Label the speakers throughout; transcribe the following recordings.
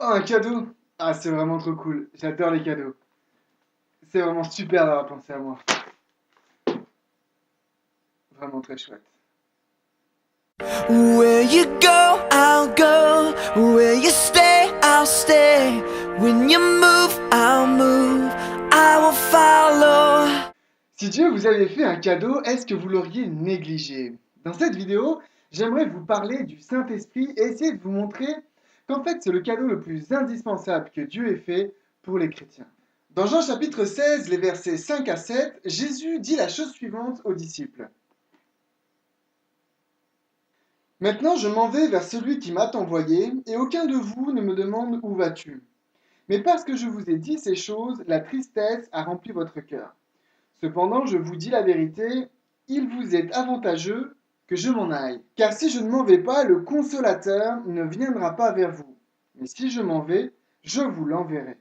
Speaker 1: Oh, un cadeau! Ah, c'est vraiment trop cool. J'adore les cadeaux. C'est vraiment super d'avoir pensé à moi. Vraiment très chouette.
Speaker 2: Where you go, I'll go. Where you stay, I'll stay. When you move, I'll move. I will follow.
Speaker 1: Si Dieu vous avait fait un cadeau, est-ce que vous l'auriez négligé? Dans cette vidéo, j'aimerais vous parler du Saint-Esprit et essayer de vous montrer qu'en fait, c'est le cadeau le plus indispensable que Dieu ait fait pour les chrétiens. Dans Jean chapitre 16, les versets 5 à 7, Jésus dit la chose suivante aux disciples. Maintenant, je m'en vais vers celui qui m'a envoyé, et aucun de vous ne me demande où vas-tu. Mais parce que je vous ai dit ces choses, la tristesse a rempli votre cœur. Cependant, je vous dis la vérité, il vous est avantageux que je m'en aille. Car si je ne m'en vais pas, le consolateur ne viendra pas vers vous. Mais si je m'en vais, je vous l'enverrai.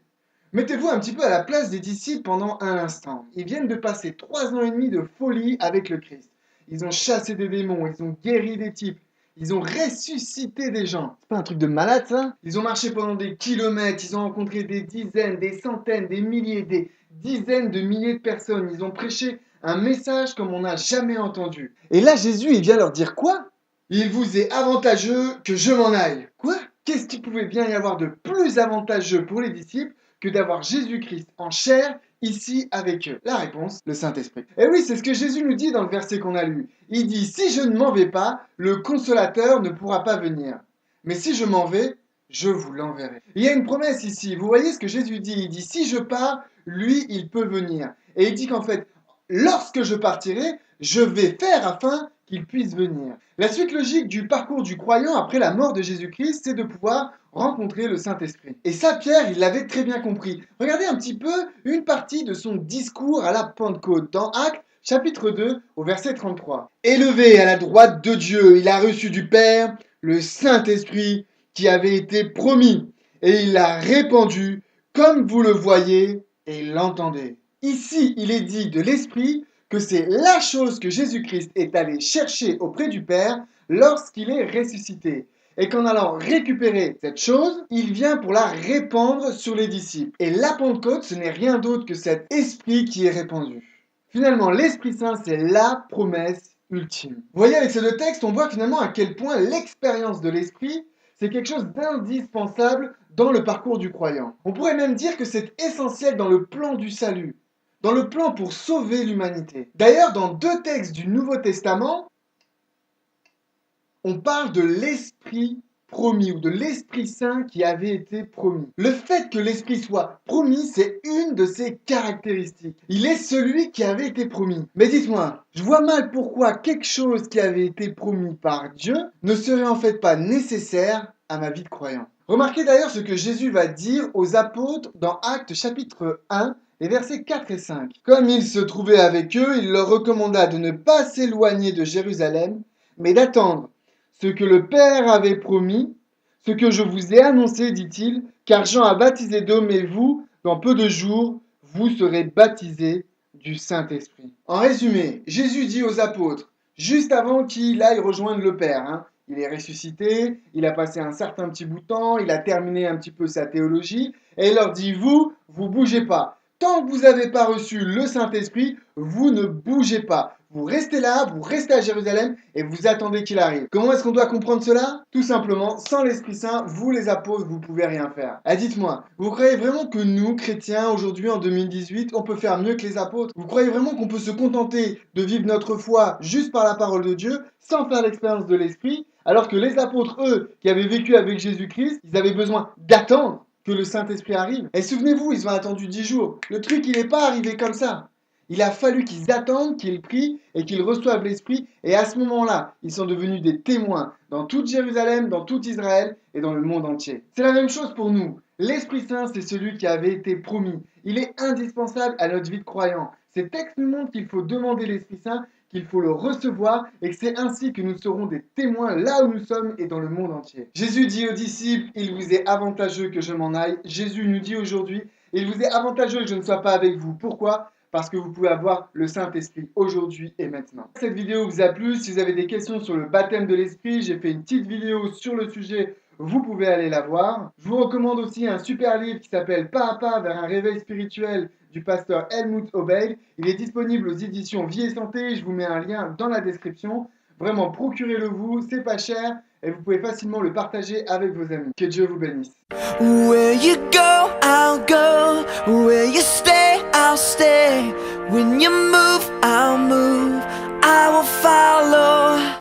Speaker 1: Mettez-vous un petit peu à la place des disciples pendant un instant. Ils viennent de passer 3 ans et demi de folie avec le Christ. Ils ont chassé des démons, ils ont guéri des types, ils ont ressuscité des gens. C'est pas un truc de malade ça? Ils ont marché pendant des kilomètres, ils ont rencontré des dizaines, des centaines, des milliers, des dizaines de milliers de personnes. Ils ont prêché un message comme on n'a jamais entendu. Et là, Jésus, il vient leur dire quoi? Il vous est avantageux que je m'en aille. Quoi? Qu'est-ce qu'il pouvait bien y avoir de plus avantageux pour les disciples que d'avoir Jésus-Christ en chair ici avec eux? La réponse, le Saint-Esprit. Et oui, c'est ce que Jésus nous dit dans le verset qu'on a lu. Il dit, si je ne m'en vais pas, le consolateur ne pourra pas venir. Mais si je m'en vais, je vous l'enverrai. Il y a une promesse ici. Vous voyez ce que Jésus dit? Il dit, si je pars, lui, il peut venir. Et il dit qu'en fait, lorsque je partirai, je vais faire afin qu'il puisse venir. La suite logique du parcours du croyant après la mort de Jésus-Christ, c'est de pouvoir rencontrer le Saint-Esprit. Et ça, Pierre, il l'avait très bien compris. Regardez un petit peu une partie de son discours à la Pentecôte dans Actes chapitre 2 au verset 33. Élevé à la droite de Dieu, il a reçu du Père le Saint-Esprit qui avait été promis et il l'a répandu comme vous le voyez et l'entendez. Ici, il est dit de l'Esprit que c'est la chose que Jésus-Christ est allé chercher auprès du Père lorsqu'il est ressuscité. Et qu'en allant récupérer cette chose, il vient pour la répandre sur les disciples. Et la Pentecôte, ce n'est rien d'autre que cet esprit qui est répandu. Finalement, l'Esprit Saint, c'est la promesse ultime. Vous voyez, avec ces deux textes, on voit finalement à quel point l'expérience de l'Esprit, c'est quelque chose d'indispensable dans le parcours du croyant. On pourrait même dire que c'est essentiel dans le plan du salut, dans le plan pour sauver l'humanité. D'ailleurs, dans deux textes du Nouveau Testament, on parle de l'Esprit promis ou de l'Esprit Saint qui avait été promis. Le fait que l'Esprit soit promis, c'est une de ses caractéristiques. Il est celui qui avait été promis. Mais dites-moi, je vois mal pourquoi quelque chose qui avait été promis par Dieu ne serait en fait pas nécessaire à ma vie de croyant. Remarquez d'ailleurs ce que Jésus va dire aux apôtres dans Actes chapitre 1, les versets 4 et 5. Comme il se trouvait avec eux, il leur recommanda de ne pas s'éloigner de Jérusalem, mais d'attendre ce que le Père avait promis, ce que je vous ai annoncé, dit-il, car Jean a baptisé d'eau, mais vous, dans peu de jours, vous serez baptisés du Saint-Esprit. En résumé, Jésus dit aux apôtres, juste avant qu'il aille rejoindre le Père, il est ressuscité, il a passé un certain petit bout de temps, il a terminé un petit peu sa théologie, et il leur dit, vous bougez pas. Tant que vous n'avez pas reçu le Saint-Esprit, vous ne bougez pas. Vous restez là, vous restez à Jérusalem et vous attendez qu'il arrive. Comment est-ce qu'on doit comprendre cela? Tout simplement, sans l'Esprit Saint, vous les apôtres, vous pouvez rien faire. Ah, dites-moi, vous croyez vraiment que nous, chrétiens, aujourd'hui en 2018, on peut faire mieux que les apôtres? Vous croyez vraiment qu'on peut se contenter de vivre notre foi juste par la parole de Dieu, sans faire l'expérience de l'Esprit, alors que les apôtres, eux, qui avaient vécu avec Jésus-Christ, ils avaient besoin d'attendre que le Saint-Esprit arrive. Et souvenez-vous, ils ont attendu 10 jours. Le truc, il n'est pas arrivé comme ça. Il a fallu qu'ils attendent, qu'ils prient et qu'ils reçoivent l'Esprit. Et à ce moment-là, ils sont devenus des témoins dans toute Jérusalem, dans tout Israël et dans le monde entier. C'est la même chose pour nous. L'Esprit Saint, c'est celui qui avait été promis. Il est indispensable à notre vie de croyant. Ces textes nous montrent qu'il faut demander l'Esprit Saint, qu'il faut le recevoir et que c'est ainsi que nous serons des témoins là où nous sommes et dans le monde entier. Jésus dit aux disciples, il vous est avantageux que je m'en aille. Jésus nous dit aujourd'hui, il vous est avantageux que je ne sois pas avec vous. Pourquoi ? Parce que vous pouvez avoir le Saint-Esprit aujourd'hui et maintenant. Cette vidéo vous a plu. Si vous avez des questions sur le baptême de l'Esprit, j'ai fait une petite vidéo sur le sujet. vous pouvez aller la voir. Je vous recommande aussi un super livre qui s'appelle Pas à pas vers un réveil spirituel du pasteur Helmut Obeil. Il est disponible aux éditions Vie et Santé, je vous mets un lien dans la description. Vraiment, procurez-le vous, c'est pas cher et vous pouvez facilement le partager avec vos amis. Que Dieu vous bénisse.
Speaker 2: Where you go, I'll go. Where you stay,